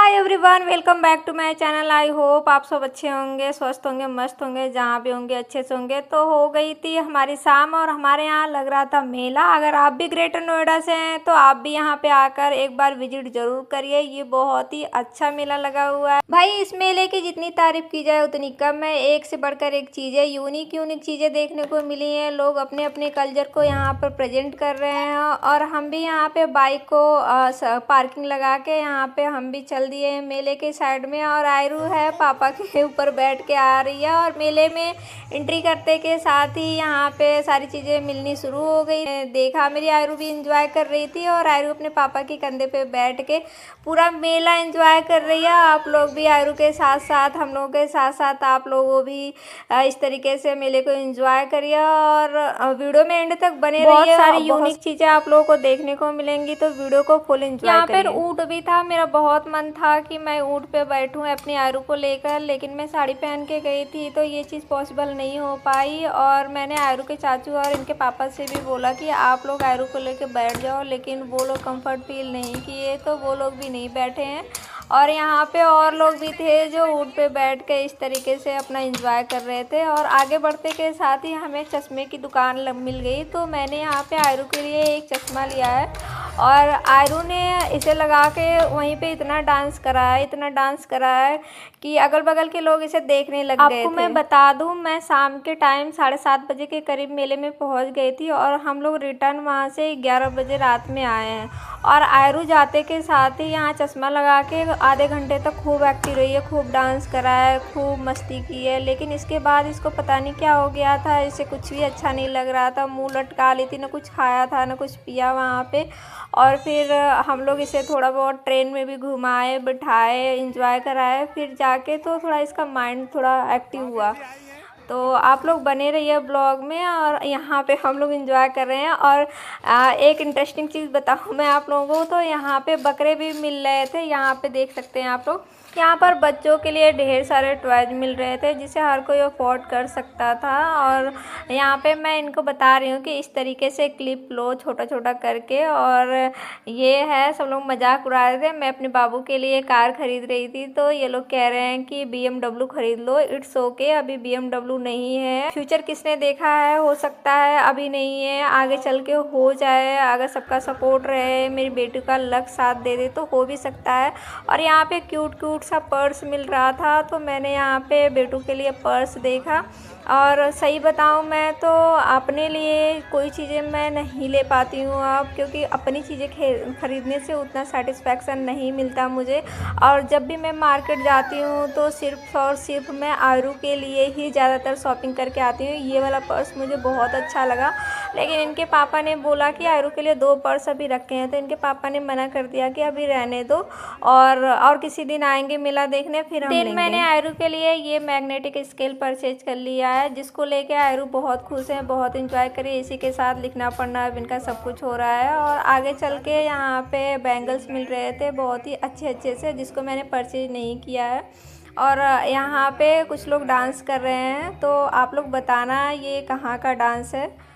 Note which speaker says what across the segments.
Speaker 1: Hi everyone, welcome back to my channel. I hope आप सब अच्छे होंगे, स्वस्थ होंगे, मस्त होंगे, जहाँ भी होंगे अच्छे से होंगे। तो हो गई थी हमारी शाम और हमारे यहाँ लग रहा था मेला। अगर आप भी ग्रेटर नोएडा से हैं तो आप भी यहाँ पे आकर एक बार विजिट जरूर करिए। ये बहुत ही अच्छा मेला लगा हुआ है भाई। इस मेले की जितनी तारीफ की जाए उतनी कम है। एक से बढ़कर एक चीज़ है, यूनिक यूनिक चीज़ें देखने को मिली हैं। लोग अपने अपने कल्चर को यहाँ पर प्रेजेंट कर रहे हैं और हम भी यहाँ पे बाइक को पार्किंग लगा के यहाँ पे हम भी चल दिए हैं मेले के साइड में। और आयरू है पापा के ऊपर बैठ के आ रही है और मेले में एंट्री करते के साथ ही यहाँ पे सारी चीज़ें मिलनी शुरू हो गई। देखा मेरी आयरू भी इंजॉय कर रही थी और आयरू अपने पापा के कंधे पे बैठ के पूरा मेला एंजॉय कर रही है। आप लोग भी आयरू के साथ साथ हम लोगों के साथ साथ आप लोगों भी इस तरीके से मेले को एंजॉय करिए और वीडियो में एंड तक बने रहिए। बहुत सारी यूनिक चीज़ें आप लोगों को देखने को मिलेंगी, तो वीडियो को फुल एंजॉय करिए। यहाँ पर ऊँट भी था, मेरा बहुत मन था कि मैं ऊँट पे बैठूं अपनी आयरू को लेकर, लेकिन मैं साड़ी पहन के गई थी तो ये चीज़ पॉसिबल नहीं हो पाई। और मैंने आयरू के चाचू और इनके पापा से भी बोला कि आप लोग आयरू को लेकर बैठ जाओ, लेकिन वो लोग कंफर्ट फील नहीं किए तो वो लोग भी नहीं बैठे हैं। और यहाँ पे और लोग भी थे जो ऊँट पे बैठ के इस तरीके से अपना एंजॉय कर रहे थे। और आगे बढ़ते के साथ ही हमें चश्मे की दुकान मिल गई, तो मैंने यहाँ पे आयरू के लिए एक चश्मा लिया है और आयरू ने इसे लगा के वहीं पे इतना डांस करा है कि अगल बगल के लोग इसे देखने लग गए थे। आपको मैं बता दूं, मैं शाम के टाइम 7:30 बजे के करीब मेले में पहुंच गई थी और हम लोग रिटर्न वहां से 11 बजे रात में आए हैं। और आयरू जाते के साथ ही यहाँ चश्मा लगा के आधे घंटे तक खूब एक्टिव रही है, खूब डांस करा है, खूब मस्ती की है। लेकिन इसके बाद इसको पता नहीं क्या हो गया था, इसे कुछ भी अच्छा नहीं लग रहा था, मुँह लटका ली थी, ना कुछ खाया था ना कुछ पिया वहाँ पे। और फिर हम लोग इसे थोड़ा बहुत ट्रेन में भी घुमाए, बिठाए, एंजॉय कराए, फिर जाके तो थोड़ा इसका माइंड थोड़ा एक्टिव हुआ। तो आप लोग बने रहिए ब्लॉग में और यहाँ पे हम लोग एंजॉय कर रहे हैं। और एक इंटरेस्टिंग चीज़ बताऊँ मैं आप लोगों को, तो यहाँ पे बकरे भी मिल रहे थे। यहाँ पे देख सकते हैं आप लोग, यहाँ पर बच्चों के लिए ढेर सारे टॉयज मिल रहे थे जिसे हर कोई अफोर्ड कर सकता था। और यहाँ पे मैं इनको बता रही हूँ कि इस तरीके से क्लिप लो छोटा छोटा करके। और ये है, सब लोग मजाक उड़ा रहे थे। मैं अपने बाबू के लिए कार खरीद रही थी तो ये लोग कह रहे हैं कि BMW खरीद लो। इट्स ओके, अभी BMW नहीं है। फ्यूचर किसने देखा है, हो सकता है अभी नहीं है, आगे चल के हो जाए। अगर सबका सपोर्ट रहे, मेरी बेटी का लक साथ दे दे तो हो भी सकता है। और यहाँ पे क्यूट क्यूट सा पर्स मिल रहा था तो मैंने यहाँ पे बेटू के लिए पर्स देखा। और सही बताऊँ मैं तो अपने लिए कोई चीज़ें मैं नहीं ले पाती हूँ अब, क्योंकि अपनी चीज़ें खरीदने से उतना सेटिस्फेक्शन नहीं मिलता मुझे। और जब भी मैं मार्केट जाती हूँ तो सिर्फ़ और सिर्फ मैं आयरू के लिए ही ज़्यादातर शॉपिंग करके आती हूँ। ये वाला पर्स मुझे बहुत अच्छा लगा, लेकिन इनके पापा ने बोला कि आयरू के लिए 2 पर्स अभी रखे हैं, तो इनके पापा ने मना कर दिया कि अभी रहने दो और किसी दिन आएंगे मेला देखने, फिर हम लेंगे। मैंने आयरू के लिए ये मैग्नेटिक स्केल परचेज कर लिया है, जिसको लेके आयरू बहुत खुश है, बहुत इंजॉय करी। इसी के साथ लिखना पढ़ना अब इनका सब कुछ हो रहा है। और आगे चल के यहाँ पे बैंगल्स मिल रहे थे बहुत ही अच्छे अच्छे से, जिसको मैंने परचेज नहीं किया है। और यहाँ पे कुछ लोग डांस कर रहे हैं, तो आप लोग बताना ये कहाँ का डांस है।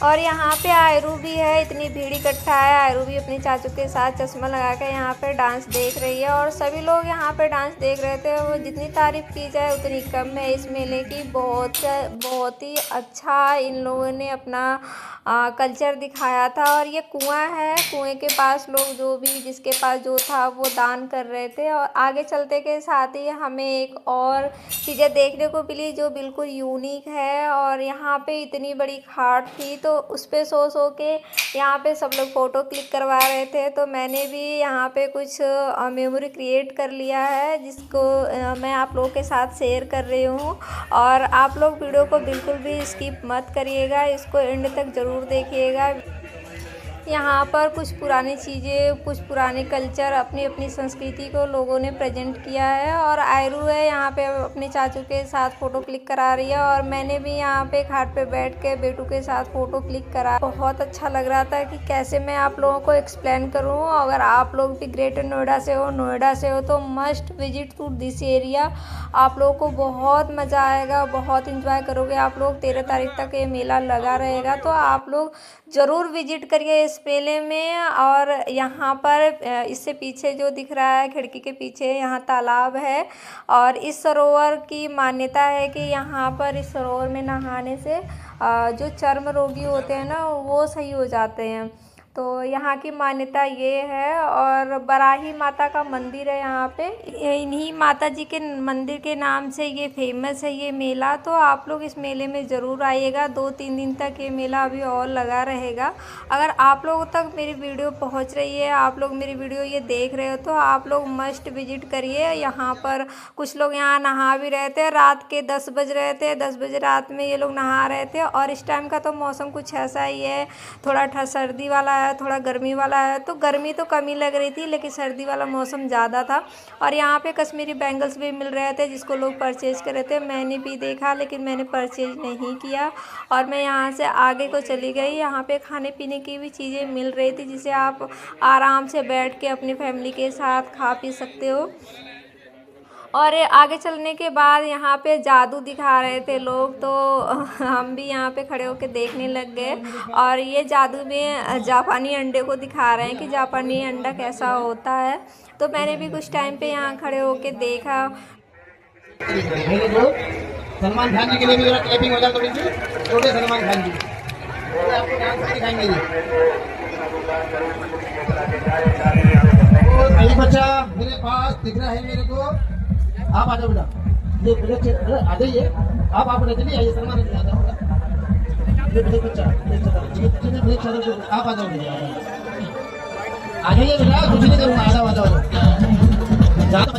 Speaker 1: और यहाँ पे आयरू भी है, इतनी भीड़ इकट्ठा है। आयरू भी अपने चाचू के साथ चश्मा लगा के यहाँ पे डांस देख रही है और सभी लोग यहाँ पे डांस देख रहे थे। वो जितनी तारीफ़ की जाए उतनी कम है इस मेले की। बहुत ही अच्छा इन लोगों ने अपना कल्चर दिखाया था। और ये कुआं है, कुएं के पास लोग जो भी जिसके पास जो था वो दान कर रहे थे। और आगे चलते के साथ ही हमें एक और चीज़ें देखने को मिली जो बिल्कुल यूनिक है। और यहाँ पे इतनी बड़ी खाट थी तो उस पे सो के यहाँ पे सब लोग फ़ोटो क्लिक करवा रहे थे, तो मैंने भी यहाँ पे कुछ मेमोरी क्रिएट कर लिया है, जिसको मैं आप लोगों के साथ शेयर कर रही हूँ। और आप लोग वीडियो को बिल्कुल भी स्किप मत करिएगा, इसको एंड तक ज़रूर देखिएगा। यहाँ पर कुछ पुरानी चीज़ें, कुछ पुराने कल्चर, अपनी अपनी संस्कृति को लोगों ने प्रेजेंट किया है। और आयरू है यहाँ पे अपने चाचू के साथ फ़ोटो क्लिक करा रही है और मैंने भी यहाँ पे घाट पे बैठ के बेटू के साथ फ़ोटो क्लिक करा। बहुत अच्छा लग रहा था कि कैसे मैं आप लोगों को एक्सप्लेन करूँ। अगर आप लोग भी ग्रेटर नोएडा से हो तो must visit to this area. आप लोगों को बहुत मज़ा आएगा, बहुत इंजॉय करोगे आप लोग। 13 तारीख तक ये मेला लगा रहेगा, तो आप लोग ज़रूर विजिट करिए इस मेले में। और यहाँ पर इससे पीछे जो दिख रहा है खिड़की के पीछे, यहाँ तालाब है और इस सरोवर की मान्यता है कि यहाँ पर इस सरोवर में नहाने से जो चर्म रोगी होते हैं ना, वो सही हो जाते हैं। तो यहाँ की मान्यता ये है। और बराही माता का मंदिर है यहाँ पे, इन्हीं माता जी के मंदिर के नाम से ये फेमस है ये मेला। तो आप लोग इस मेले में ज़रूर आइएगा। 2-3 दिन तक ये मेला अभी और लगा रहेगा। अगर आप लोगों तक मेरी वीडियो पहुँच रही है, आप लोग मेरी वीडियो ये देख रहे हो, तो आप लोग मस्ट विजिट करिए। यहाँ पर कुछ लोग यहाँ नहा भी रहे थे, रात के 10 बज रहे थे, 10 बजे रात में ये लोग नहा रहे थे। और इस टाइम का तो मौसम कुछ ऐसा ही है, थोड़ा सर्दी वाला है, थोड़ा गर्मी वाला है। तो गर्मी तो कम ही लग रही थी, लेकिन सर्दी वाला मौसम ज़्यादा था। और यहाँ पे कश्मीरी बैंगल्स भी मिल रहे थे जिसको लोग परचेज़ कर रहे थे। मैंने भी देखा, लेकिन मैंने परचेज़ नहीं किया और मैं यहाँ से आगे को चली गई। यहाँ पे खाने पीने की भी चीज़ें मिल रही थी जिसे आप आराम से बैठ के अपनी फैमिली के साथ खा पी सकते हो। और आगे चलने के बाद यहाँ पे जादू दिखा रहे थे लोग, तो हम भी यहाँ पे खड़े होकर देखने लग गए। और ये जादू में जापानी अंडे को दिखा रहे हैं कि जापानी अंडा कैसा होता है। तो मैंने भी कुछ टाइम पे यहाँ खड़े होकर देखा।
Speaker 2: सलमान खान जी के लिए भी जरा क्लैपिंग हो जाए थोड़ी सी, छोटे सलमान खान जी आपको डांस दिखाएंगे। ये बच्चा मेरे पास दिख रहा है मेरे को, आप आ जाओ बेटा, ये आ जाइए आप चलिए आइए, सलमान आ जाओ ये बच्चा आप आ जाओ आ जाइए बेटा, कुछ नहीं करूँगा, आ जाओ आ जाओ आ जाओ।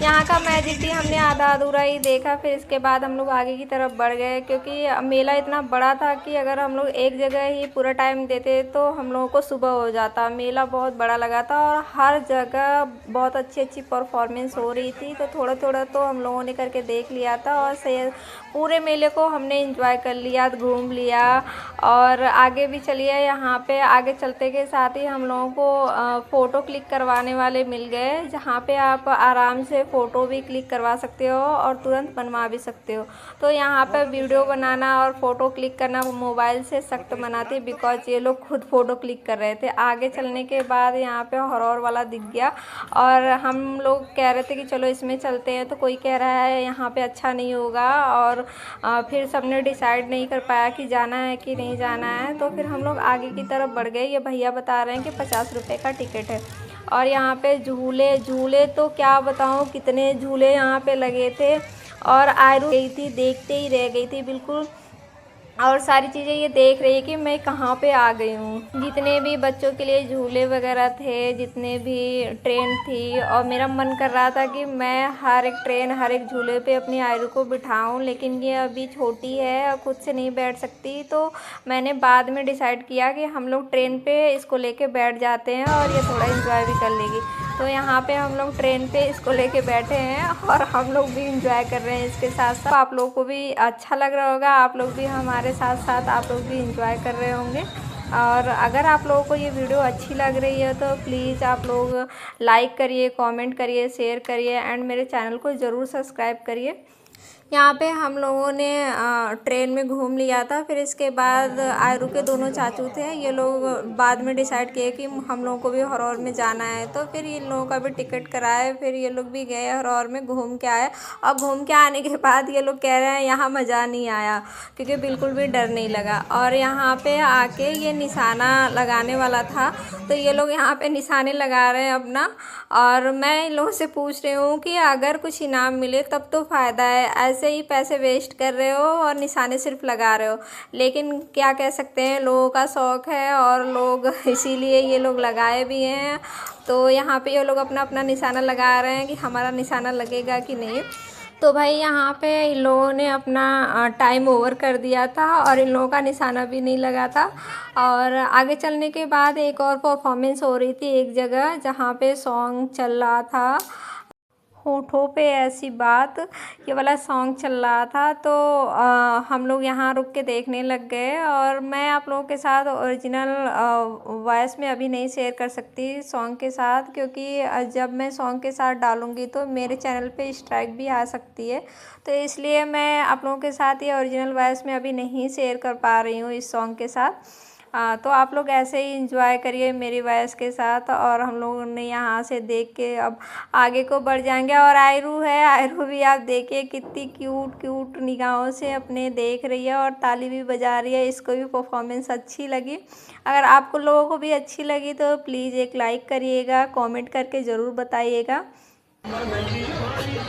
Speaker 1: यहाँ का मैजिक भी हमने आधा अधूरा ही देखा। फिर इसके बाद हम लोग आगे की तरफ बढ़ गए, क्योंकि मेला इतना बड़ा था कि अगर हम लोग एक जगह ही पूरा टाइम देते तो हम लोगों को सुबह हो जाता। मेला बहुत बड़ा लगा था और हर जगह बहुत अच्छी परफॉर्मेंस हो रही थी। तो थोड़ा थोड़ा तो हम लोगों ने करके देख लिया था और पूरे मेले को हमने एंजॉय कर लिया, घूम लिया। और आगे भी चलिए, यहाँ पे आगे चलते के साथ ही हम लोगों को फ़ोटो क्लिक करवाने वाले मिल गए, जहाँ पे आप आराम से फ़ोटो भी क्लिक करवा सकते हो और तुरंत बनवा भी सकते हो। तो यहाँ पे वीडियो बनाना और फ़ोटो क्लिक करना मोबाइल से सख्त मनाते, बिकॉज ये लोग खुद फ़ोटो क्लिक कर रहे थे। आगे चलने के बाद यहाँ पे हॉरर वाला दिख गया और हम लोग कह रहे थे कि चलो इसमें चलते हैं, तो कोई कह रहा है यहाँ पे अच्छा नहीं होगा। और फिर सबने डिसाइड नहीं कर पाया कि जाना है कि नहीं जाना है। तो फिर हम लोग आगे की तरफ बढ़ गए। ये भैया बता रहे हैं कि 50 रुपये का टिकट है। और यहाँ पे झूले तो क्या बताऊँ, कितने झूले यहाँ पे लगे थे। और आयरू गई थी, देखते ही रह गई थी बिल्कुल। और सारी चीज़ें ये देख रही है कि मैं कहाँ पे आ गई हूँ। जितने भी बच्चों के लिए झूले वगैरह थे, जितने भी ट्रेन थी, और मेरा मन कर रहा था कि मैं हर एक ट्रेन, हर एक झूले पे अपनी आयरू को बिठाऊँ, लेकिन ये अभी छोटी है और खुद से नहीं बैठ सकती। तो मैंने बाद में डिसाइड किया कि हम लोग ट्रेन पे इसको लेके बैठ जाते हैं और ये थोड़ा इंजॉय भी कर लेगी। तो यहाँ पे हम लोग ट्रेन पे इसको लेके बैठे हैं और हम लोग भी इंजॉय कर रहे हैं इसके साथ साथ। आप लोगों को भी अच्छा लग रहा होगा, आप लोग भी हमारे साथ साथ आप लोग भी इंजॉय कर रहे होंगे। और अगर आप लोगों को ये वीडियो अच्छी लग रही है तो प्लीज़ आप लोग लाइक करिए, कमेंट करिए, शेयर करिए एंड मेरे चैनल को ज़रूर सब्सक्राइब करिए। यहाँ पे हम लोगों ने ट्रेन में घूम लिया था। फिर इसके बाद आयरू के दोनों चाचू थे, ये लोग बाद में डिसाइड किए कि हम लोगों को भी हरौर में जाना है, तो फिर इन लोगों का भी टिकट कराए। फिर ये लोग भी गए हरौर में, घूम के आए। और घूम के आने के बाद ये लोग कह रहे हैं यहाँ मज़ा नहीं आया, क्योंकि बिल्कुल भी डर नहीं लगा। और यहाँ पे आके ये निशाना लगाने वाला था, तो ये लोग यहाँ पे निशाने लगा रहे हैं अपना। और मैं इन लोगों से पूछ रही हूँ कि अगर कुछ इनाम मिले तब तो फ़ायदा है, ऐसे ही पैसे वेस्ट कर रहे हो और निशाने सिर्फ लगा रहे हो। लेकिन क्या कह सकते हैं, लोगों का शौक़ है और लोग इसीलिए ये लोग लगाए भी हैं। तो यहाँ पे ये लोग अपना अपना निशाना लगा रहे हैं कि हमारा निशाना लगेगा कि नहीं। तो भाई यहाँ पे इन लोगों ने अपना टाइम ओवर कर दिया था और इन लोगों का निशाना भी नहीं लगा था। और आगे चलने के बाद एक और परफॉर्मेंस हो रही थी एक जगह, जहाँ पे सॉन्ग चल रहा था, होठों पे ऐसी बात, ये वाला सॉन्ग चल रहा था। तो हम लोग यहाँ रुक के देखने लग गए। और मैं आप लोगों के साथ ओरिजिनल वॉइस में अभी नहीं शेयर कर सकती सॉन्ग के साथ, क्योंकि जब मैं सॉन्ग के साथ डालूँगी तो मेरे चैनल पे स्ट्राइक भी आ सकती है। तो इसलिए मैं आप लोगों के साथ ये ओरिजिनल वॉइस में अभी नहीं शेयर कर पा रही हूँ इस सॉन्ग के साथ। तो आप लोग ऐसे ही इंजॉय करिए मेरी वॉइस के साथ। और हम लोगों ने यहाँ से देख के अब आगे को बढ़ जाएंगे। और आयरू है, आयरू भी आप देखिए कितनी क्यूट क्यूट निगाहों से अपने देख रही है और ताली भी बजा रही है। इसको भी परफॉर्मेंस अच्छी लगी। अगर आपको लोगों को भी अच्छी लगी तो प्लीज़ एक लाइक करिएगा, कमेंट करके ज़रूर बताइएगा।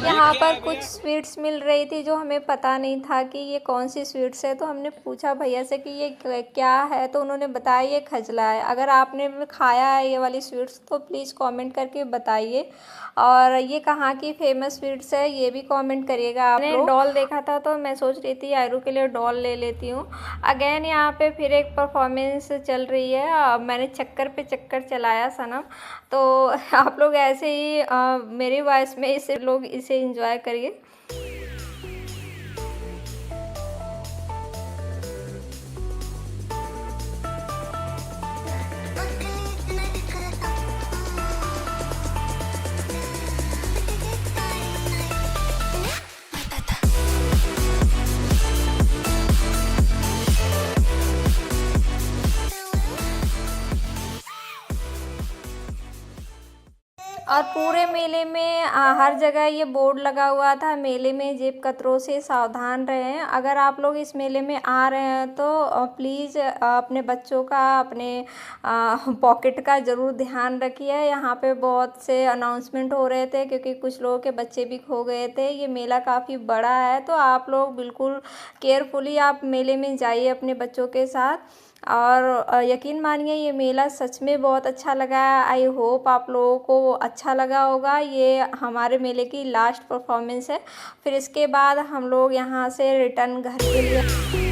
Speaker 1: यहाँ पर कुछ स्वीट्स मिल रही थी जो हमें पता नहीं था कि ये कौन सी स्वीट्स है। तो हमने पूछा भैया से कि ये क्या है, तो उन्होंने बताया ये खजला है। अगर आपने भी खाया है ये वाली स्वीट्स तो प्लीज़ कमेंट करके बताइए। और ये कहाँ की फेमस स्वीट्स है ये भी कमेंट करिएगा। आपने डॉल देखा था तो मैं सोच रही थी आयरू के लिए डॉल ले लेती हूँ। अगेन यहाँ पे फिर एक परफॉर्मेंस चल रही है। मैंने चक्कर पे चक्कर चलाया सनम। तो आप लोग ऐसे ही मेरी वॉइस में इसे लोग इसे एंजॉय करिए। और पूरे मेले में हर जगह ये बोर्ड लगा हुआ था, मेले में जेब कतरों से सावधान रहें। अगर आप लोग इस मेले में आ रहे हैं तो प्लीज़ अपने बच्चों का, अपने पॉकेट का ज़रूर ध्यान रखिए। यहाँ पे बहुत से अनाउंसमेंट हो रहे थे क्योंकि कुछ लोगों के बच्चे भी खो गए थे। ये मेला काफ़ी बड़ा है, तो आप लोग बिल्कुल केयरफुली आप मेले में जाइए अपने बच्चों के साथ। और यकीन मानिए ये मेला सच में बहुत अच्छा लगा। आई होप आप लोगों को अच्छा लगा होगा। ये हमारे मेले की लास्ट परफॉर्मेंस है। फिर इसके बाद हम लोग यहाँ से रिटर्न घर के लिए